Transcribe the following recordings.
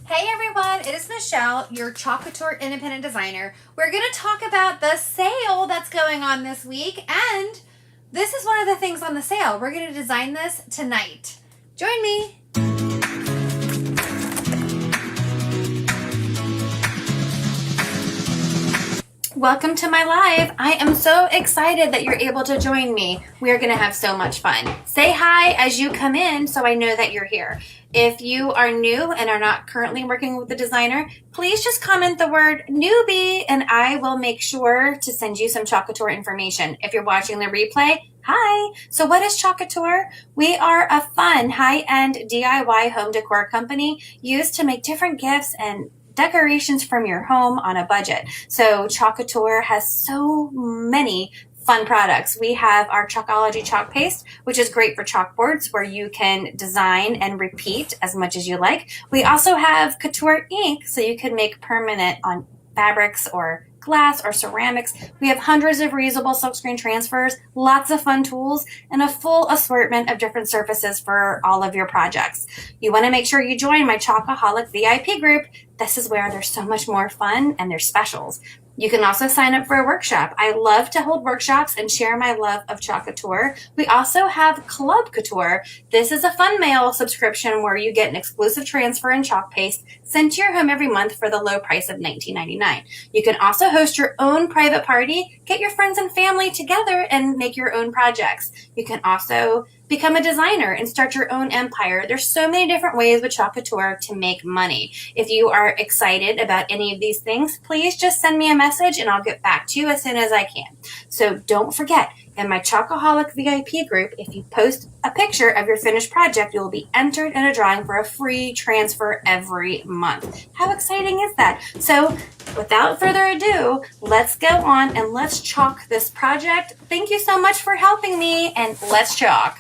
Hey everyone, it is Michelle, your Club Couture independent designer. We're going to talk about the sale that's going on this week, and this is one of the things on the sale. We're going to design this tonight. Join me. Welcome to my live. I am so excited that you're able to join me. We are going to have so much fun. Say hi as you come in so I know that you're here. If you are new and are not currently working with the designer, please just comment the word newbie and I will make sure to send you some Club Couture information. If you're watching the replay, hi. So what is Club Couture? We are a fun, high-end DIY home decor company used to make different gifts and decorations from your home on a budget. So Club Couture has so many fun products. We have our Chalkology chalk paste, which is great for chalkboards where you can design and repeat as much as you like. We also have Couture ink, so you can make permanent on fabrics or glass or ceramics. We have hundreds of reusable silkscreen transfers, lots of fun tools, and a full assortment of different surfaces for all of your projects. You want to make sure you join my Chalkaholic VIP group. This is where there's so much more fun and there's specials. You can also sign up for a workshop. I love to hold workshops and share my love of Club Couture. We also have Club Couture. This is a fun mail subscription where you get an exclusive transfer and chalk paste sent to your home every month for the low price of $19.99. You can also host your own private party, get your friends and family together and make your own projects. You can also become a designer and start your own empire. There's so many different ways with Club Couture to make money. If you are excited about any of these things, please just send me a message and I'll get back to you as soon as I can. So don't forget, in my Chalkaholic VIP group, if you post a picture of your finished project, you will be entered in a drawing for a free transfer every month. How exciting is that? So without further ado, let's go on and let's chalk this project. Thank you so much for helping me, and let's chalk.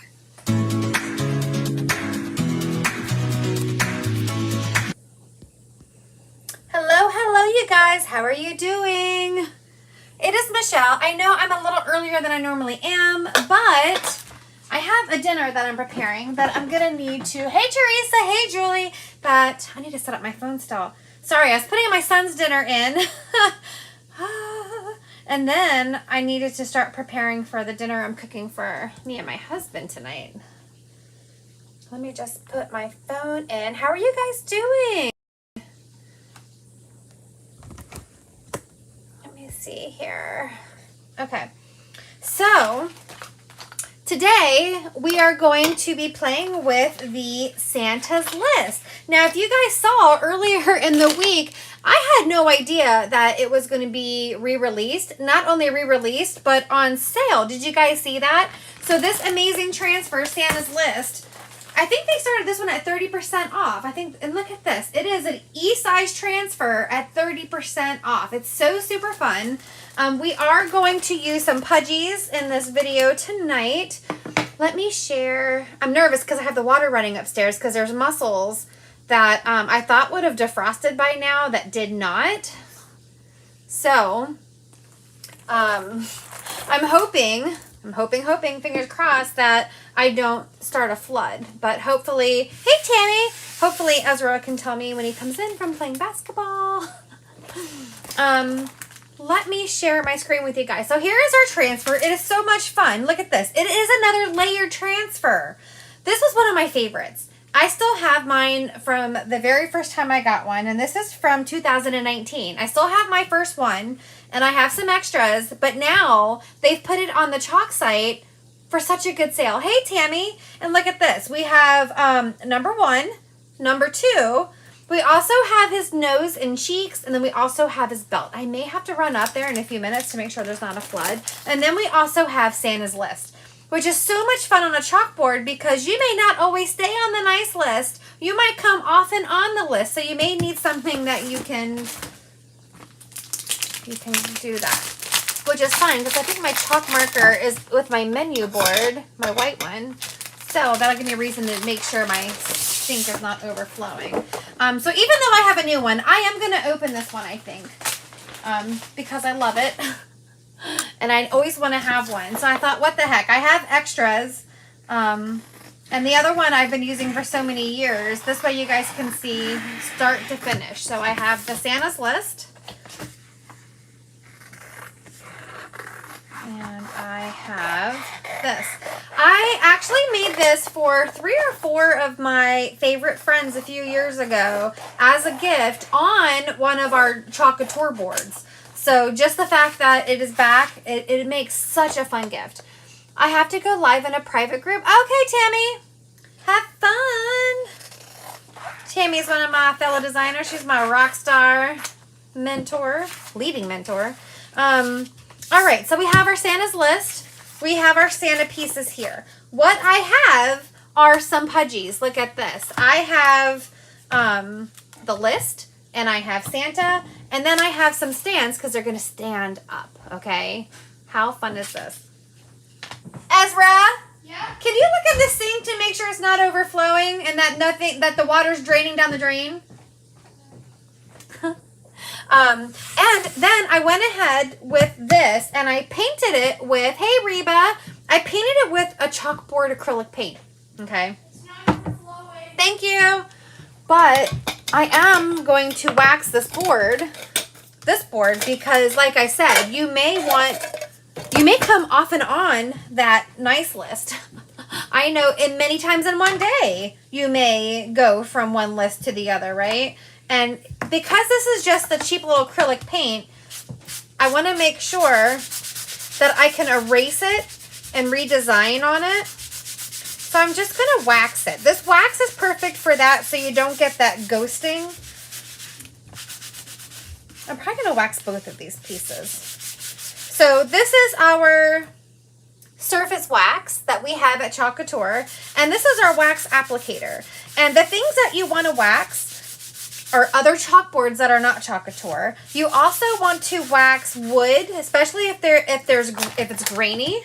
Hello, you guys. How are you doing? It is Michelle. I know I'm a little earlier than I normally am, but I have a dinner that I'm preparing that I'm going to need to... Hey, Teresa. Hey, Julie. That I need to set up my phone still. Sorry, I was putting my son's dinner in. And then I needed to start preparing for the dinner I'm cooking for me and my husband tonight. Let me just put my phone in. How are you guys doing? See here. Okay, so today we are going to be playing with the Santa's list. Now, if you guys saw earlier in the week, I had no idea that it was going to be re-released. Not only re-released, but on sale. Did you guys see that? So this amazing transfer, Santa's list, I think they started this one at 30% off. I think, and look at this. It is an E-size transfer at 30% off. It's so super fun. We are going to use some pudgies in this video tonight. Let me share. I'm nervous because I have the water running upstairs because there's mussels that I thought would have defrosted by now that did not. So, I'm hoping, fingers crossed, that I don't start a flood. But hopefully, hey Tammy, hopefully Ezra can tell me when he comes in from playing basketball. Let me share my screen with you guys. So here is our transfer. It is so much fun. Look at this. It is another layered transfer. This was one of my favorites. I still have mine from the very first time I got one, and this is from 2019. I still have my first one, and I have some extras, but now they've put it on the chalk site for such a good sale. Hey, Tammy, and look at this. We have number 1, number 2. We also have his nose and cheeks, and then we also have his belt. I may have to run up there in a few minutes to make sure there's not a flood. And then we also have Santa's list, which is so much fun on a chalkboard because you may not always stay on the nice list. You might come often on the list, so you may need something that you can do that, which is fine because I think my chalk marker is with my menu board, my white one. So that'll give me a reason to make sure my sink is not overflowing. So even though I have a new one, I am going to open this one, I think, because I love it. And I always want to have one. So I thought, what the heck? I have extras And the other one I've been using for so many years. This way you guys can see start to finish. So I have the Santa's list. And I have this. I actually made this for 3 or 4 of my favorite friends a few years ago as a gift on one of our Club Couture boards. So just the fact that it is back, it makes such a fun gift. I have to go live in a private group. Okay, Tammy. Have fun. Tammy's one of my fellow designers. She's my rock star mentor, leading mentor. All right, so we have our Santa's list. We have our Santa pieces here. What I have are some pudgies. Look at this. I have the list, and I have Santa, and then I have some stands because they're going to stand up, okay? How fun is this? Ezra? Yeah? Can you look at this sink to make sure it's not overflowing and that the water's draining down the drain? And then I went ahead with this and I painted it with, hey Reba, I painted it with a chalkboard acrylic paint. Okay. It's not overflowing. Thank you. But I am going to wax this board because like I said, you may come off and on that nice list. I know many times in one day, you may go from one list to the other, right? And because this is just the cheap little acrylic paint, I want to make sure that I can erase it and redesign on it. So I'm just going to wax it. This wax is perfect for that so you don't get that ghosting. I'm probably going to wax both of these pieces. So this is our surface wax that we have at Club Couture. And this is our wax applicator. And the things that you want to wax or other chalkboards that are not Club Couture. You also want to wax wood, especially if it's grainy.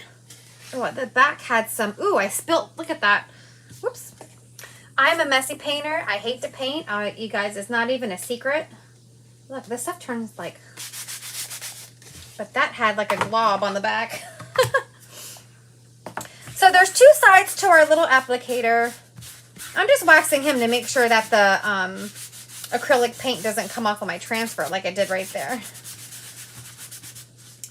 Oh, the back had some. Ooh, I spilled. Look at that. Whoops. I'm a messy painter. I hate to paint. You guys, it's not even a secret. Look, this stuff turns like. But that had like a glob on the back. So there's 2 sides to our little applicator. I'm just waxing him to make sure that the acrylic paint doesn't come off of my transfer like I did right there.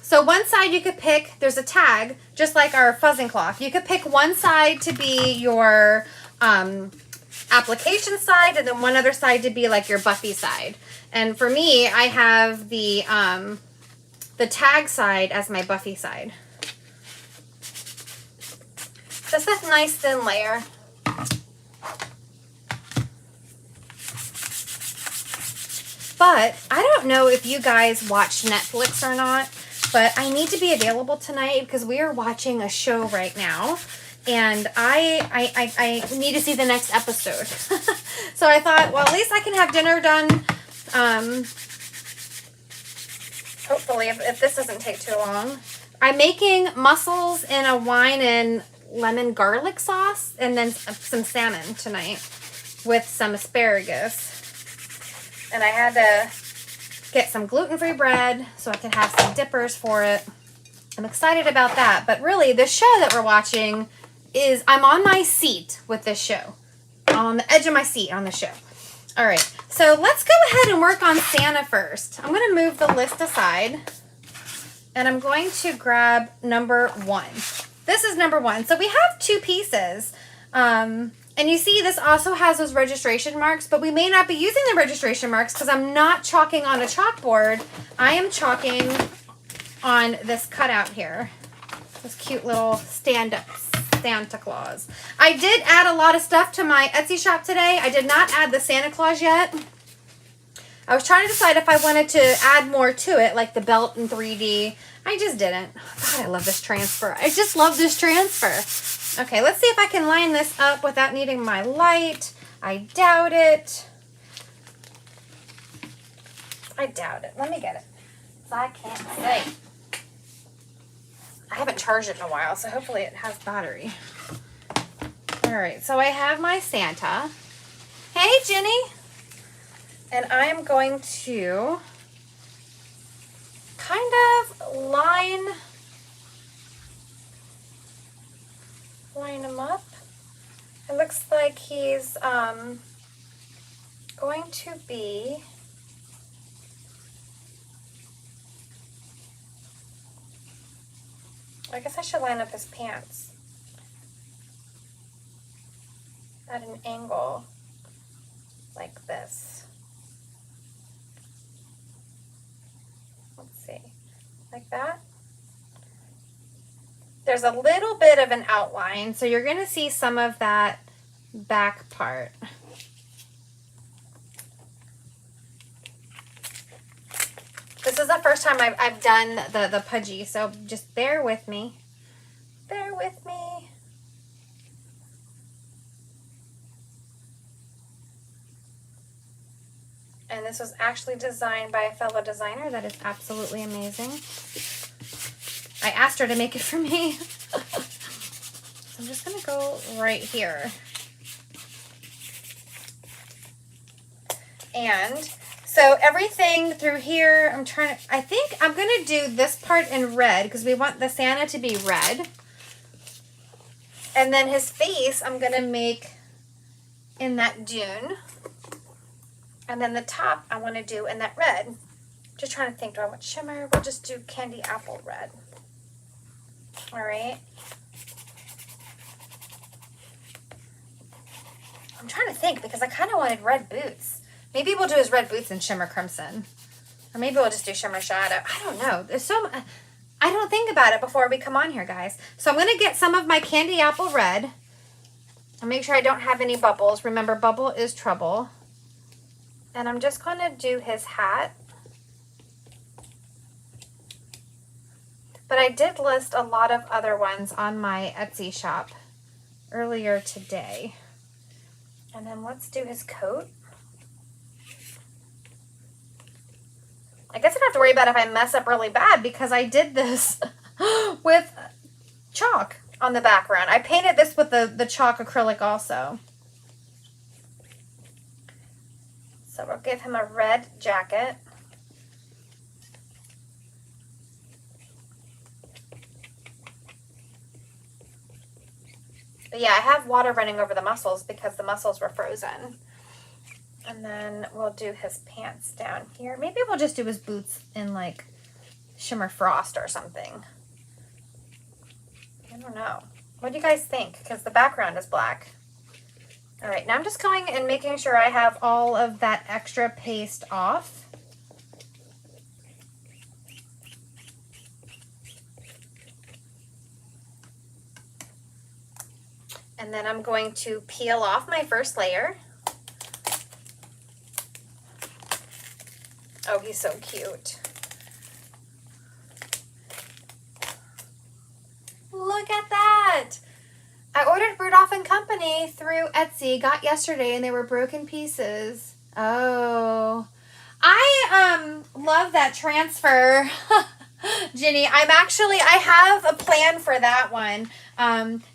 So one side you could pick, there's a tag, just like our fuzzing cloth. You could pick one side to be your application side and then one other side to be like your Buffy side. And for me, I have the tag side as my Buffy side. Just this nice thin layer. But I don't know if you guys watch Netflix or not, but I need to be available tonight because we are watching a show right now, and I need to see the next episode. So I thought, well, at least I can have dinner done. Hopefully, if this doesn't take too long. I'm making mussels in a wine and lemon garlic sauce, and then some salmon tonight with some asparagus. And I had to get some gluten-free bread so I could have some dippers for it. I'm excited about that. But really, the show that we're watching is, I'm on my seat with this show. I'm on the edge of my seat on the show. All right, so let's go ahead and work on Santa first. I'm going to move the list aside. And I'm going to grab number 1. This is number 1. So we have 2 pieces. And you see this also has those registration marks, but we may not be using the registration marks because I'm not chalking on a chalkboard. I am chalking on this cutout here. This cute little stand-up Santa Claus. I did add a lot of stuff to my Etsy shop today. I did not add the Santa Claus yet. I was trying to decide if I wanted to add more to it, like the belt in 3D. I just didn't. God, I love this transfer. I just love this transfer. Okay, let's see if I can line this up without needing my light. I doubt it. I doubt it. Let me get it. I can't say. I haven't charged it in a while, so hopefully it has battery. All right, so I have my Santa. Hey, Jenny. And I'm going to kind of line them up It looks like he's going to be I guess I should line up his pants at an angle like this. Let's see, like that. There's a little bit of an outline, so you're going to see some of that back part. This is the first time I've done the pudgy, so just bear with me. Bear with me. And this was actually designed by a fellow designer that is absolutely amazing. I asked her to make it for me. So I'm just going to go right here. And so everything through here, I think I'm going to do this part in red because we want the Santa to be red. And then his face, I'm going to make in that dune. And then the top, I want to do in that red. Just trying to think, do I want shimmer? We'll just do candy apple red. All right. I'm trying to think because I kind of wanted red boots. Maybe we'll do his red boots in shimmer crimson. Or maybe we'll just do shimmer shadow. I don't know. I don't think about it before we come on here, guys. So I'm going to get some of my candy apple red. And make sure I don't have any bubbles. Remember, bubble is trouble. And I'm just going to do his hat. But I did list a lot of other ones on my Etsy shop earlier today. And then let's do his coat. I guess I don't have to worry about if I mess up really bad because I did this with chalk on the background. I painted this with the chalk acrylic also. So we'll give him a red jacket. But yeah, I have water running over the muscles because the muscles were frozen. And then we'll do his pants down here. Maybe we'll just do his boots in like shimmer frost or something. I don't know. What do you guys think? Because the background is black. All right, now I'm just going and making sure I have all of that extra paste off. And then I'm going to peel off my first layer. Oh, he's so cute. Look at that. I ordered Rudolph and Company through Etsy, got yesterday, and they were broken pieces. Oh, I love that transfer. Ginny, I have a plan for that one.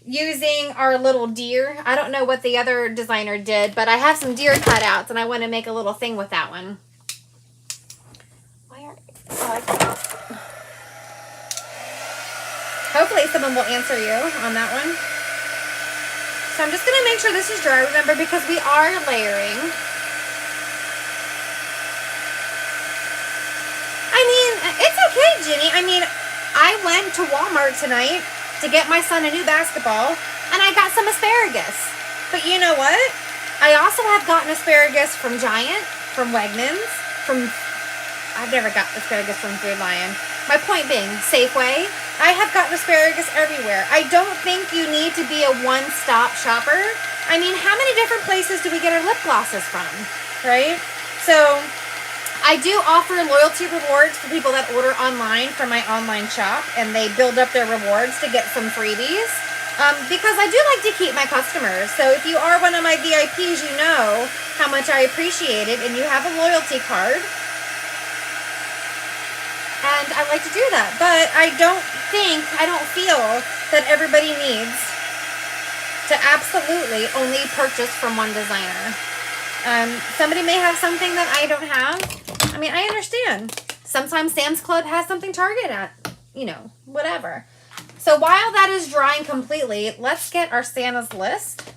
Using our little deer. I don't know what the other designer did, but I have some deer cutouts and I want to make a little thing with that one. Hopefully someone will answer you on that one. So I'm just going to make sure this is dry, remember, because we are layering. I mean, it's okay, Ginny. I mean, I went to Walmart tonight to get my son a new basketball, and I got some asparagus. But you know what? I also have gotten asparagus from Giant, from Wegmans, I've never got asparagus from Food Lion. My point being, Safeway. I have gotten asparagus everywhere. I don't think you need to be a one-stop shopper. I mean, how many different places do we get our lip glosses from, right? So I do offer loyalty rewards for people that order online from my online shop, and they build up their rewards to get some freebies. Because I do like to keep my customers. So if you are one of my VIPs, you know how much I appreciate it, and you have a loyalty card. And I like to do that. But I don't feel that everybody needs to absolutely only purchase from one designer. Somebody may have something that I don't have. I mean, I understand. Sometimes Sam's Club has something Target at, you know, whatever. So while that is drying completely, let's get our Santa's list.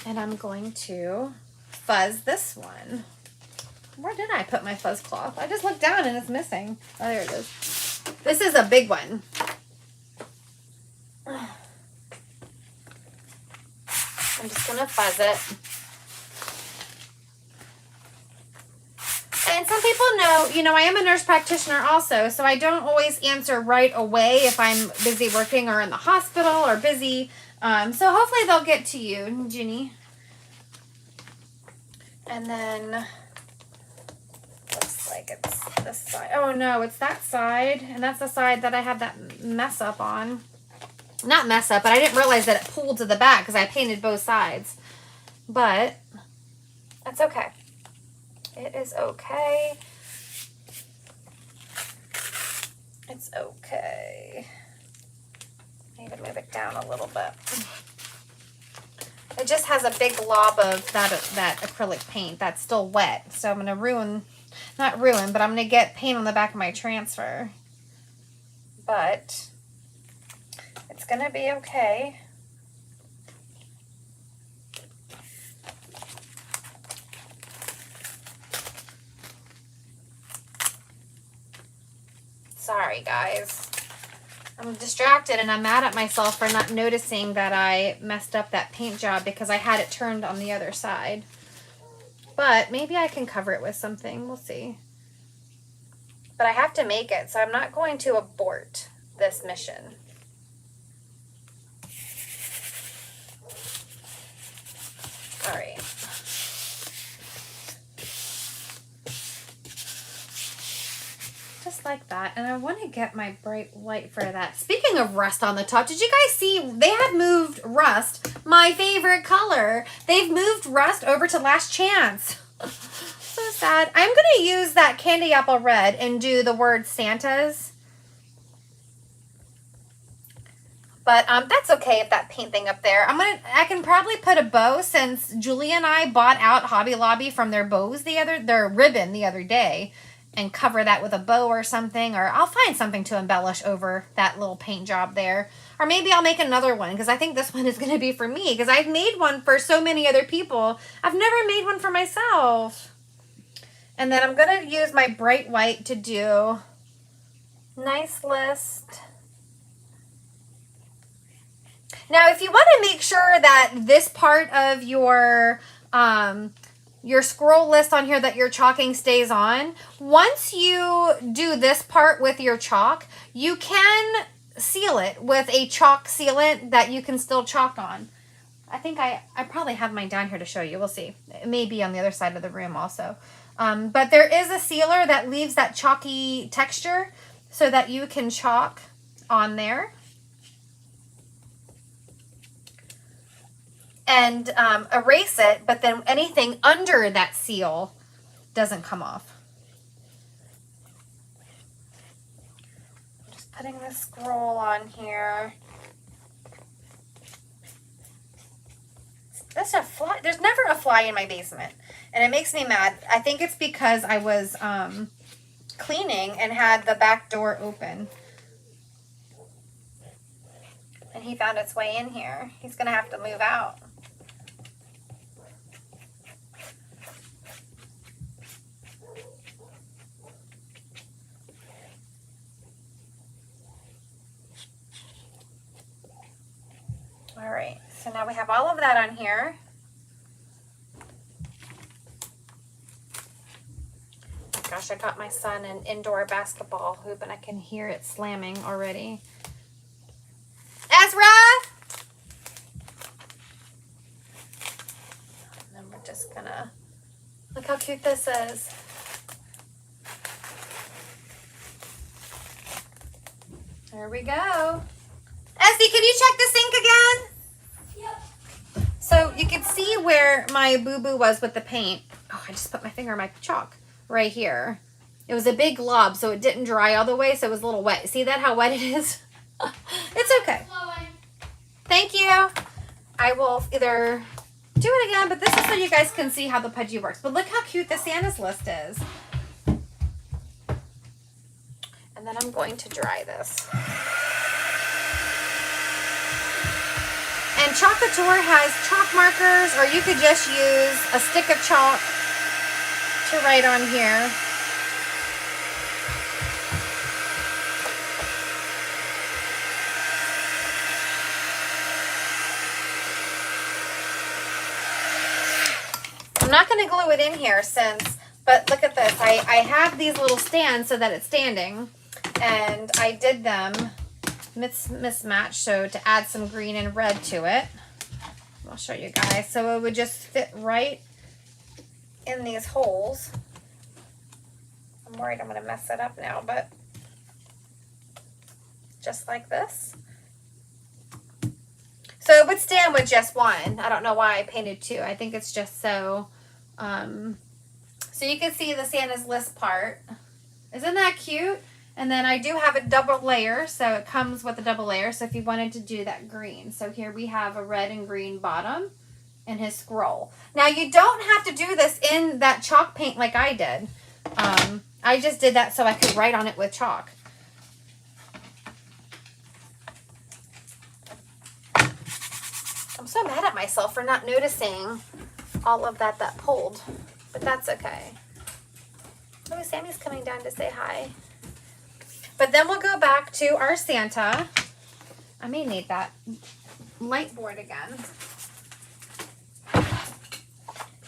And I'm going to fuzz this one. Where did I put my fuzz cloth? I just looked down and it's missing. Oh, there it is. This is a big one. I'm just going to fuzz it. And some people know, you know, I am a nurse practitioner also, so I don't always answer right away if I'm busy working or in the hospital or busy. So hopefully they'll get to you, Ginny. And then, looks like it's this side. Oh no, it's that side. And that's the side that I have that mess up on. Not mess up, but I didn't realize that it pulled to the back because I painted both sides. But that's okay. It is okay. It's okay. I need to move it down a little bit. It just has a big glob of that acrylic paint that's still wet. So I'm going to not ruin, but I'm going to get paint on the back of my transfer. But it's going to be okay. Sorry, guys. I'm distracted and I'm mad at myself for not noticing that I messed up that paint job because I had it turned on the other side. But maybe I can cover it with something. We'll see. But I have to make it, so I'm not going to abort this mission. All right. Just like that. And I want to get my bright white for that. Speaking of rust on the top, did you guys see they have moved rust, my favorite color? They've moved rust over to Last Chance. So sad. I'm going to use that candy apple red and do the word Santas. But that's okay if that paint thing up there. I can probably put a bow since Julie and I bought out Hobby Lobby from their their ribbon the other day. And cover that with a bow or something, or I'll find something to embellish over that little paint job there. Or maybe I'll make another one, because I think this one is going to be for me, because I've made one for so many other people. I've never made one for myself. And then I'm going to use my bright white to do nice list. Now, if you want to make sure that this part of your scroll list on here that you're chalking stays on, once you do this part with your chalk, you can seal it with a chalk sealant that you can still chalk on. I think I probably have mine down here to show you. We'll see. It may be on the other side of the room also. But there is a sealer that leaves that chalky texture so that you can chalk on there. And erase it, but then anything under that seal doesn't come off. I'm just putting the scroll on here. That's a fly. There's never a fly in my basement, and it makes me mad. I think it's because I was cleaning and had the back door open. And he found its way in here. He's gonna have to move out. All right, so now we have all of that on here. Gosh, I got my son an indoor basketball hoop and I can hear it slamming already. Ezra! And then we're just gonna, look how cute this is. There we go. Esty, can you check the sink again? Yep. So you can see where my boo-boo was with the paint. Oh, I just put my finger on my chalk right here. It was a big glob, so it didn't dry all the way, so it was a little wet. See that, how wet it is? It's okay. Thank you. I will either do it again, but this is so you guys can see how the pudgy works. But look how cute the Santa's list is. And then I'm going to dry this. And Club Couture has chalk markers, or you could just use a stick of chalk to write on here. I'm not going to glue it in here but look at this. I have these little stands so that it's standing, and I did them mismatched, so to add some green and red to it. I'll show you guys. So it would just fit right in these holes. I'm worried I'm going to mess it up now, but just like this. So it would stand with just one. I don't know why I painted two. I think it's just so you can see the Santa's list part. Isn't that cute? And then I do have a double layer, so it comes with a double layer. So if you wanted to do that green. So here we have a red and green bottom and his scroll. Now you don't have to do this in that chalk paint like I did. I just did that so I could write on it with chalk. I'm so mad at myself for not noticing all of that pulled, but that's okay. Oh, Sammy's coming down to say hi. But then we'll go back to our Santa. I may need that light board again.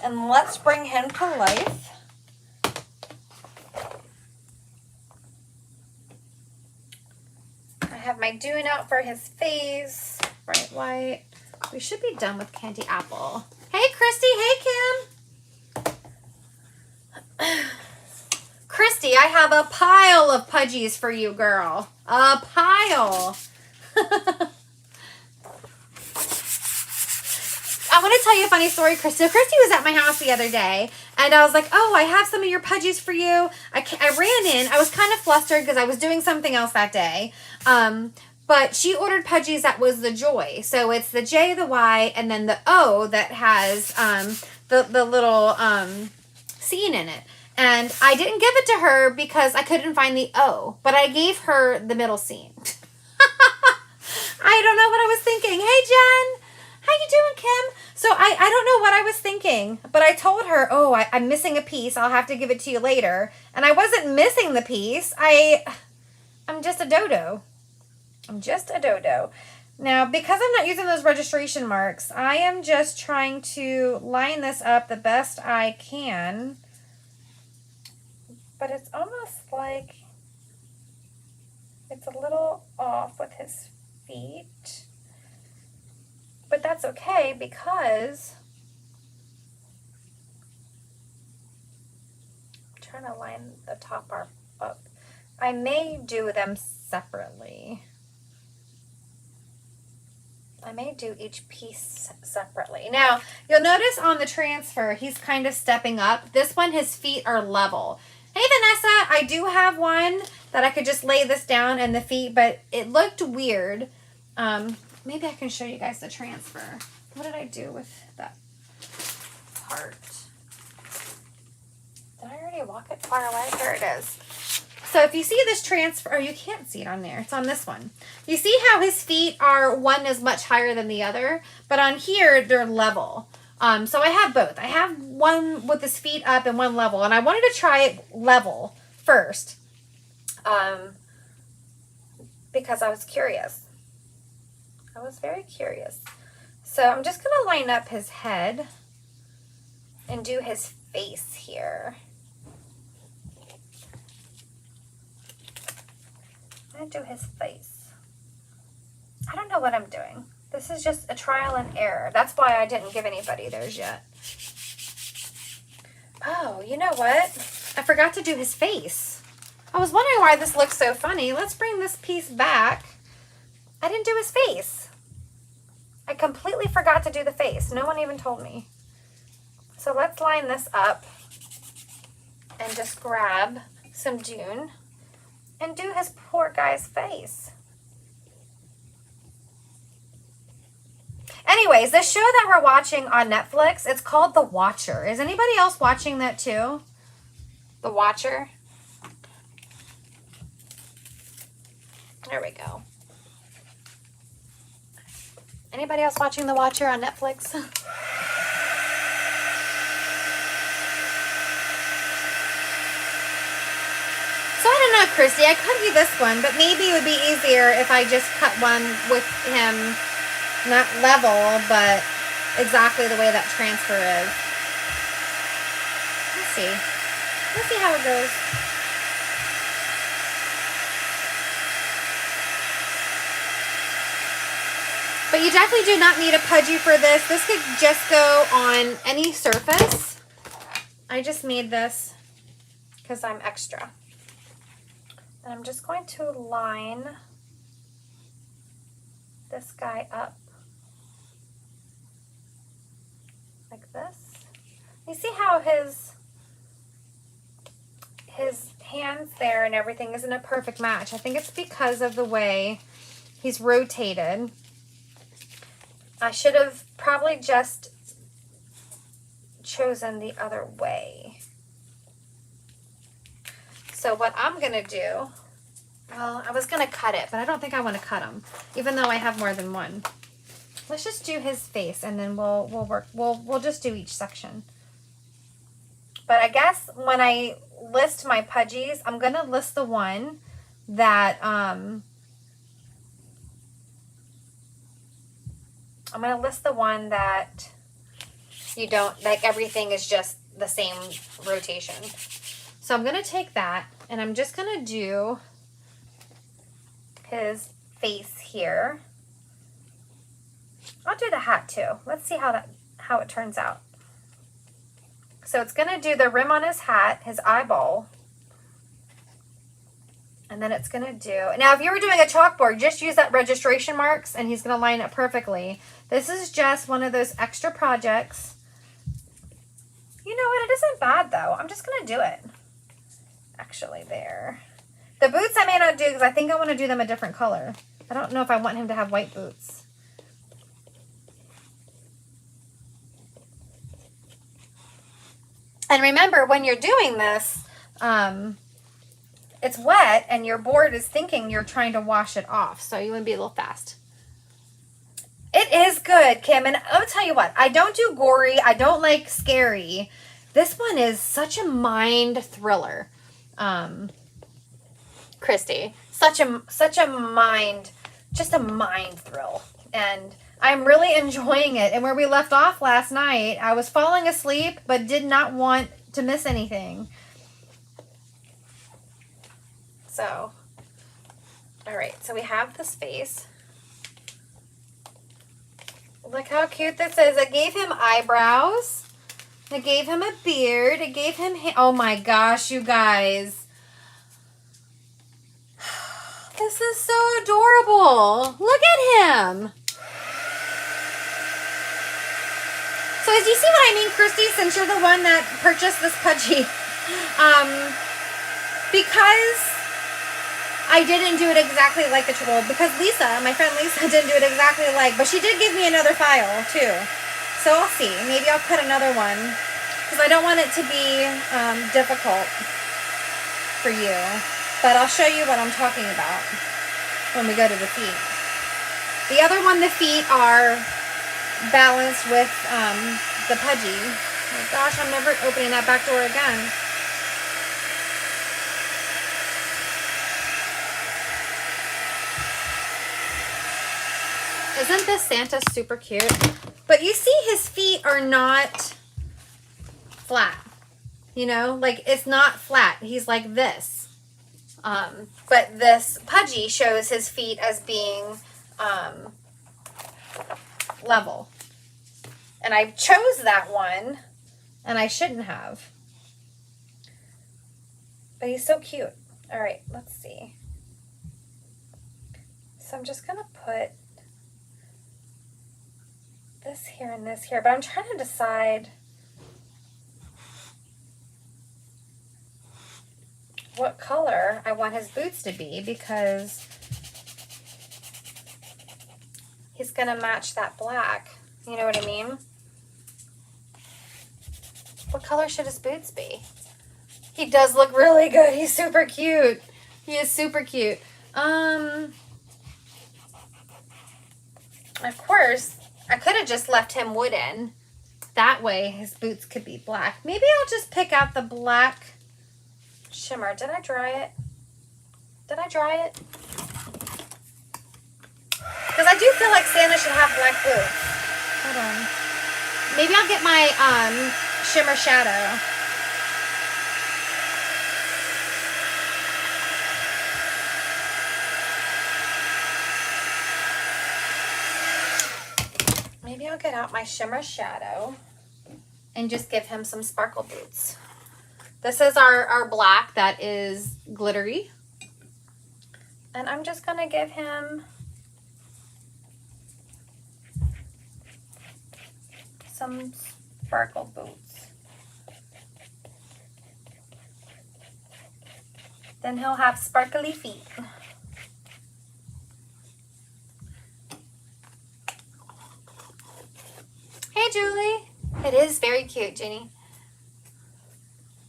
And let's bring him to life. I have my doing out for his face. Bright white. We should be done with candy apple. Hey, Christy. Hey, Kim. Christy, I have a pile of pudgies for you, girl. A pile. I want to tell you a funny story, Christy. So Christy was at my house the other day, and I was like, oh, I have some of your pudgies for you. I ran in. I was kind of flustered because I was doing something else that day. But she ordered pudgies that was the joy. So it's the J, the Y, and then the O that has the little scene in it. And I didn't give it to her because I couldn't find the O. But I gave her the middle scene. I don't know what I was thinking. Hey, Jen. How you doing, Kim? So I don't know what I was thinking. But I told her, oh, I'm missing a piece. I'll have to give it to you later. And I wasn't missing the piece. I'm just a dodo. I'm just a dodo. Now, because I'm not using those registration marks, I am just trying to line this up the best I can. But it's almost like it's a little off with his feet. But that's okay because I'm trying to line the top part up. I may do them separately. I may do each piece separately. Now, you'll notice on the transfer, he's kind of stepping up. This one, his feet are level. Hey, Vanessa, I do have one that I could just lay this down and the feet, but it looked weird. Maybe I can show you guys the transfer. What did I do with that part? Did I already walk it far away? There it is. So if you see this transfer, you can't see it on there. It's on this one. You see how his feet are, one is much higher than the other, but on here, they're level. So I have both. I have one with his feet up and one level, and I wanted to try it level first because I was curious. I was very curious. So I'm just going to line up his head and do his face here. I'm going to do his face. I don't know what I'm doing. This is just a trial and error. That's why I didn't give anybody those yet. Oh, you know what? I forgot to do his face. I was wondering why this looks so funny. Let's bring this piece back. I didn't do his face. I completely forgot to do the face. No one even told me. So let's line this up and just grab some Dune and do his poor guy's face. Anyways, the show that we're watching on Netflix, it's called The Watcher. Is anybody else watching that too? The Watcher? There we go. Anybody else watching The Watcher on Netflix? So I don't know, Christy. I could do this one, but maybe it would be easier if I just cut one with him, not level, but exactly the way that transfer is. Let's see. Let's see how it goes. But you definitely do not need a pudgy for this. This could just go on any surface. I just made this because I'm extra. And I'm just going to line this guy up like this. You see how his hands there and everything isn't a perfect match. I think it's because of the way he's rotated. I should have probably just chosen the other way. So what I'm going to do, well, I was going to cut it, but I don't think I want to cut him, even though I have more than one. Let's just do his face, and then we'll just do each section. But I guess when I list my pudgies, I'm going to list the one that, I'm going to list the one that you don't, like everything is just the same rotation. So I'm going to take that and I'm just going to do his face here. I'll do the hat too. Let's see how it turns out. So it's going to do the rim on his hat, his eyeball. And then it's going to do... Now, if you were doing a chalkboard, just use that registration marks and he's going to line it perfectly. This is just one of those extra projects. You know what? It isn't bad, though. I'm just going to do it. Actually, there. The boots I may not do because I think I want to do them a different color. I don't know if I want him to have white boots. And remember, when you're doing this, it's wet and your board is thinking you're trying to wash it off. So you want to be a little fast. It is good, Kim. And I'll tell you what, I don't do gory. I don't like scary. This one is such a mind thriller. Christy, such a mind, just a mind thrill. And I'm really enjoying it. And where we left off last night, I was falling asleep, but did not want to miss anything. So, all right, so we have this face. Look how cute this is. It gave him eyebrows. It gave him a beard. It gave him, oh my gosh, you guys. This is so adorable. Look at him. So as you see what I mean, Christy, since you're the one that purchased this pudgy, because I didn't do it exactly like the troll, because Lisa, my friend Lisa, didn't do it exactly like, but she did give me another file too. So I'll see. Maybe I'll cut another one, because I don't want it to be difficult for you. But I'll show you what I'm talking about when we go to the feet. The other one, the feet are balanced with the pudgy. Oh gosh, I'm never opening that back door again. Isn't this Santa super cute? But you see his feet are not flat. You know, like it's not flat. He's like this. But this pudgy shows his feet as being level. And I chose that one, and I shouldn't have. But he's so cute. All right, let's see. So I'm just going to put this here and this here, but I'm trying to decide what color I want his boots to be, because he's going to match that black. You know what I mean? What color should his boots be? He does look really good. He's super cute. He is super cute. Of course, I could have just left him wooden. That way his boots could be black. Maybe I'll just pick out the black shimmer. Did I dry it? Did I dry it? Because I do feel like Santa should have black boots. Hold on. Maybe I'll get my shimmer shadow. Maybe I'll get out my shimmer shadow and just give him some sparkle boots. This is our black that is glittery. And I'm just going to give him some sparkle boots. Then he'll have sparkly feet. Hey, Julie. It is very cute, Jenny.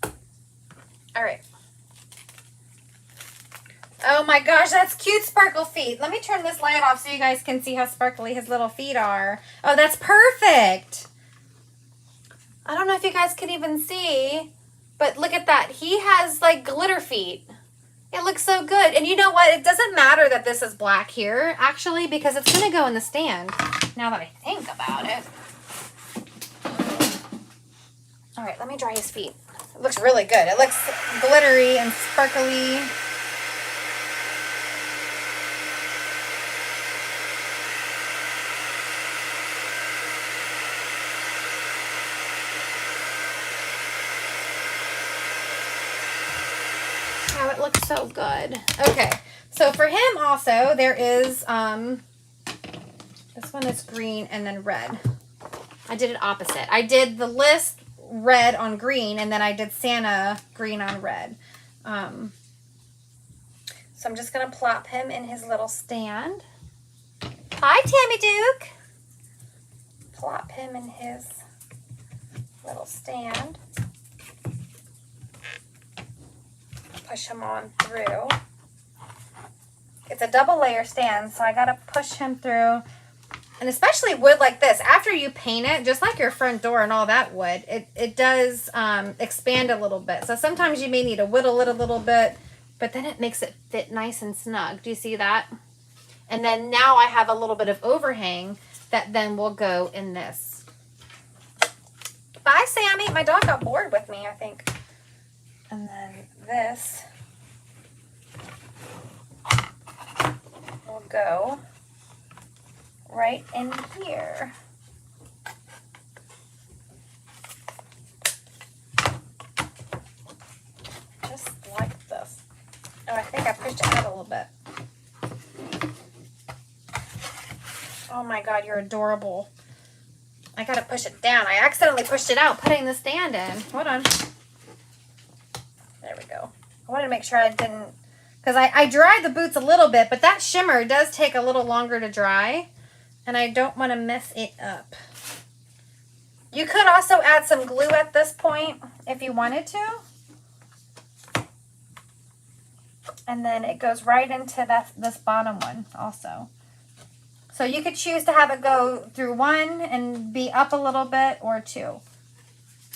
All right. Oh my gosh, that's cute sparkle feet. Let me turn this light off so you guys can see how sparkly his little feet are. Oh, that's perfect. I don't know if you guys can even see, but look at that. He has like glitter feet. It looks so good. And you know what? It doesn't matter that this is black here, actually, because it's going to go in the stand, now that I think about it. All right, let me dry his feet. It looks really good. It looks glittery and sparkly. Oh, it looks so good. Okay, so for him also, there is, this one is green and then red. I did it opposite. I did the list red on green, and then I did Santa green on red. So I'm just going to plop him in his little stand. Hi, Tammy Duke. Plop him in his little stand. Push him on through. It's a double layer stand, so I got to push him through. And especially wood like this, after you paint it, just like your front door and all that wood, it does expand a little bit. So sometimes you may need to whittle it a little bit, but then it makes it fit nice and snug. Do you see that? And then now I have a little bit of overhang that then will go in this. Bye, Sammy. My dog got bored with me, I think. And then this will go right in here. Just like this. Oh, I think I pushed it out a little bit. Oh my God, you're adorable. I gotta push it down. I accidentally pushed it out, putting the stand in. Hold on. There we go. I wanted to make sure I didn't, because I dried the boots a little bit, but that shimmer does take a little longer to dry. And I don't want to mess it up. You could also add some glue at this point if you wanted to. And then it goes right into this bottom one also. So you could choose to have it go through one and be up a little bit, or two.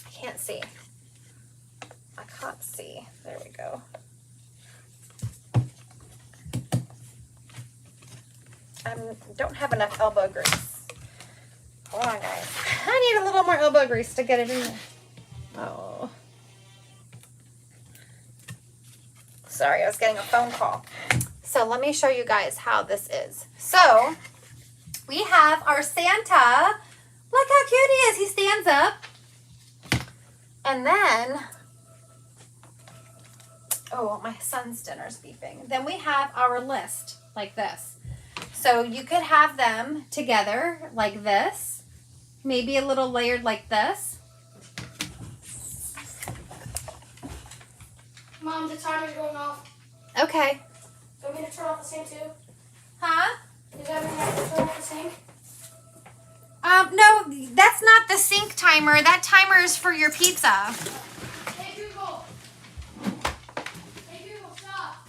I can't see. I can't see. There we go. I don't have enough elbow grease. Hold on, guys. I need a little more elbow grease to get it in there. Oh. Sorry, I was getting a phone call. So let me show you guys how this is. So we have our Santa. Look how cute he is. He stands up. And then, oh, my son's dinner's beeping. Then we have our list like this. So you could have them together like this, maybe a little layered like this. Mom, the timer's going off. Okay. Do you want me to turn off the sink too? Huh? Does that mean I have to turn off the sink? No, that's not the sink timer. That timer is for your pizza. Hey Google. Hey Google, stop.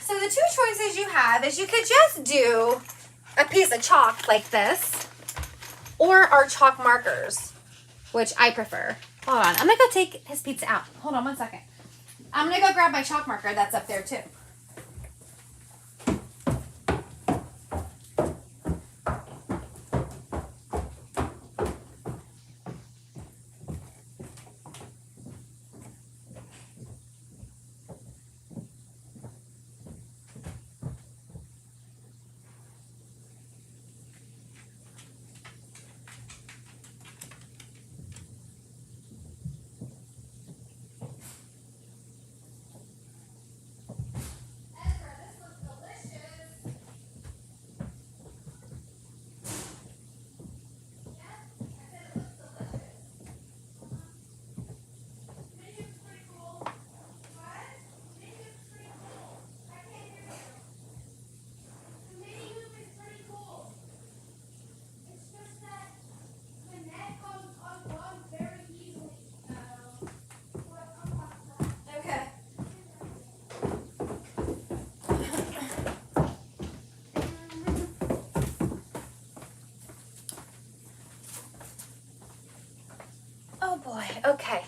So the two choices you have is you could just do a piece of chalk like this, or our chalk markers, which I prefer. Hold on, I'm gonna go take his pizza out. Hold on one second. I'm gonna go grab my chalk marker that's up there too. Okay.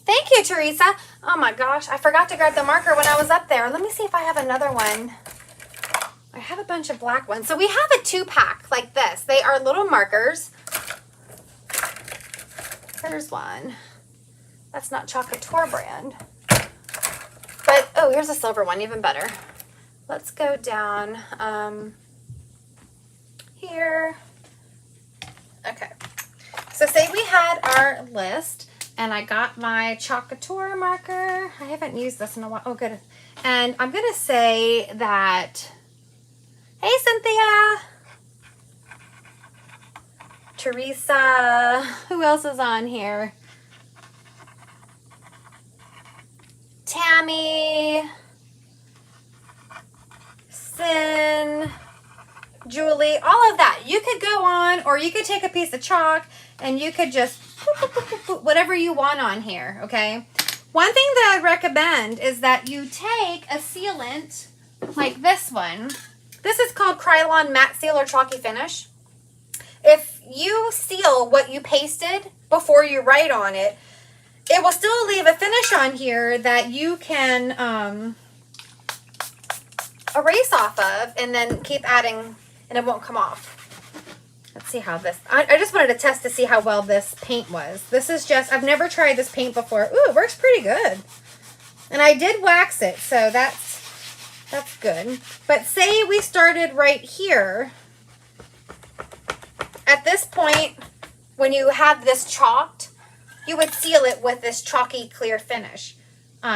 Thank you, Teresa. Oh my gosh, I forgot to grab the marker when I was up there. Let me see if I have another one. I have a bunch of black ones. So we have a 2-pack like this. They are little markers. Here's one. That's not Club Couture brand. But, oh, here's a silver one, even better. Let's go down here. Okay. So say we had our list. And I got my Club Couture marker. I haven't used this in a while. Oh, good. And I'm going to say that, hey, Cynthia. Teresa. Who else is on here? Tammy. Sin. Julie. All of that. You could go on, or you could take a piece of chalk and you could just whatever you want on here, okay? One thing that I recommend is that you take a sealant like this one. This is called Krylon Matte Seal or Chalky Finish. If you seal what you pasted before you write on it, it will still leave a finish on here that you can erase off of and then keep adding and it won't come off. Let's see how this, I just wanted to test to see how well this paint was. This is just, I've never tried this paint before. Ooh, it works pretty good. And I did wax it, so that's good. But say we started right here. At this point, when you have this chalked, you would seal it with this chalky clear finish.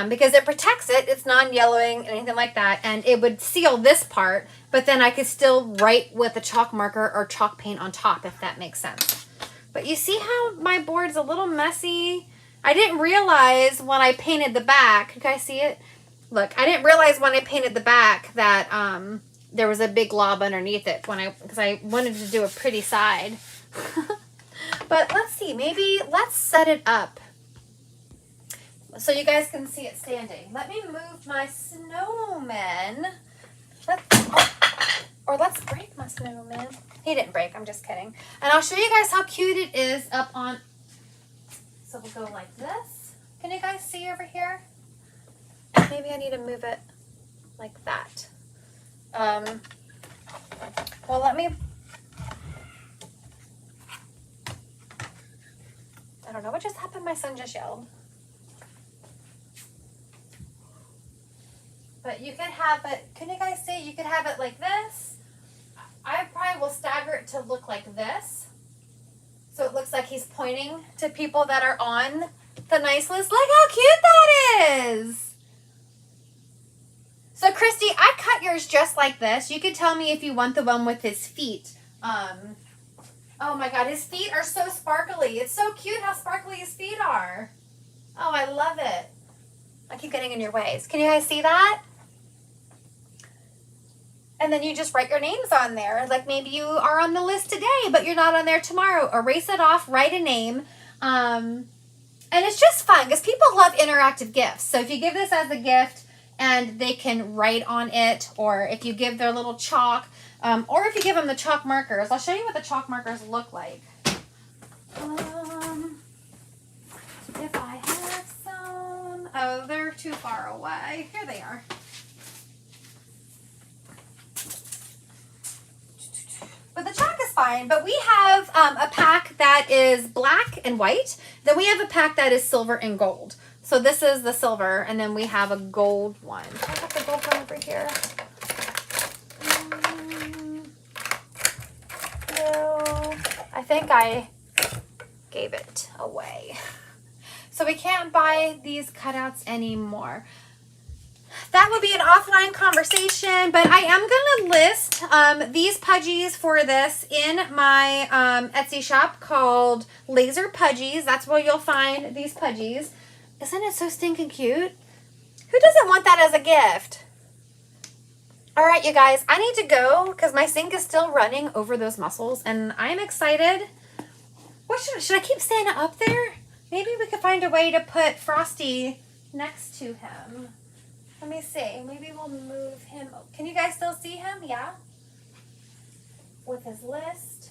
Because it protects it, it's non-yellowing, anything like that, and it would seal this part, but then I could still write with a chalk marker or chalk paint on top, if that makes sense. But you see how my board's a little messy? I didn't realize when I painted the back, you guys see it? Look, I didn't realize when I painted the back that there was a big glob underneath it because I wanted to do a pretty side. But let's see, maybe let's set it up so you guys can see it standing. Let me move my snowman. Let's break my snowman. He didn't break, I'm just kidding. And I'll show you guys how cute it is up on, so we'll go like this. Can you guys see over here? Maybe I need to move it like that. Well, let me, I don't know what just happened. My son just yelled. But you could have it, can you guys see? You could have it like this. I probably will stagger it to look like this. So it looks like he's pointing to people that are on the nice list. Look how cute that is. So Christy, I cut yours just like this. You could tell me if you want the one with his feet. Oh my God, his feet are so sparkly. It's so cute how sparkly his feet are. Oh, I love it. I keep getting in your ways. Can you guys see that? And then you just write your names on there. Like maybe you are on the list today, but you're not on there tomorrow. Erase it off, write a name. And it's just fun because people love interactive gifts. So if you give this as a gift and they can write on it, or if you give their little chalk, or if you give them the chalk markers. I'll show you what the chalk markers look like. If I have some. Oh, they're too far away. Here they are. But the chalk is fine. But we have a pack that is black and white. Then we have a pack that is silver and gold. So this is the silver, and then we have a gold one. I have the gold one over here. No, I think I gave it away. So we can't buy these cutouts anymore. That would be an offline conversation, but I am going to list these pudgies for this in my Etsy shop called Laser Pudgies. That's where you'll find these pudgies. Isn't it so stinking cute? Who doesn't want that as a gift? All right, you guys, I need to go because my sink is still running over those mussels, and I'm excited. What should I keep Santa up there? Maybe we could find a way to put Frosty next to him. Let me see. Maybe we'll move him. Can you guys still see him? Yeah. With his list.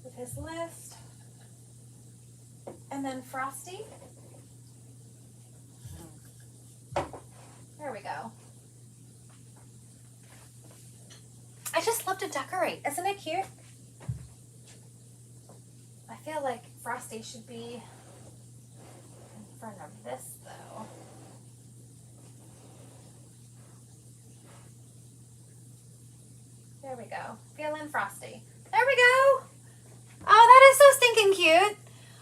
With his list. And then Frosty. There we go. I just love to decorate. Isn't it cute? I feel like Frosty should be in front of this, though. There we go. Feeling Frosty. There we go. Oh, that is so stinking cute.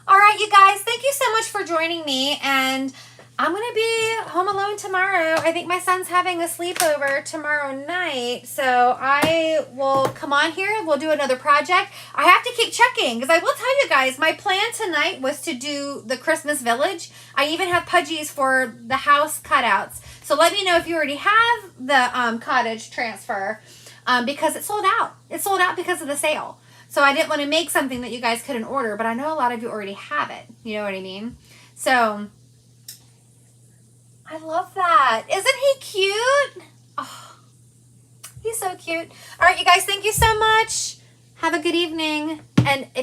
All right, you guys, thank you so much for joining me, and I'm going to be home alone tomorrow. I think my son's having a sleepover tomorrow night, so I will come on here and we'll do another project. I have to keep checking because I will tell you guys, my plan tonight was to do the Christmas village. I even have pudgies for the house cutouts. So let me know if you already have the cottage transfer because it sold out. It sold out because of the sale. So I didn't want to make something that you guys couldn't order, but I know a lot of you already have it. You know what I mean? So I love that. Isn't he cute? Oh, he's so cute. All right, you guys, thank you so much. Have a good evening. And if you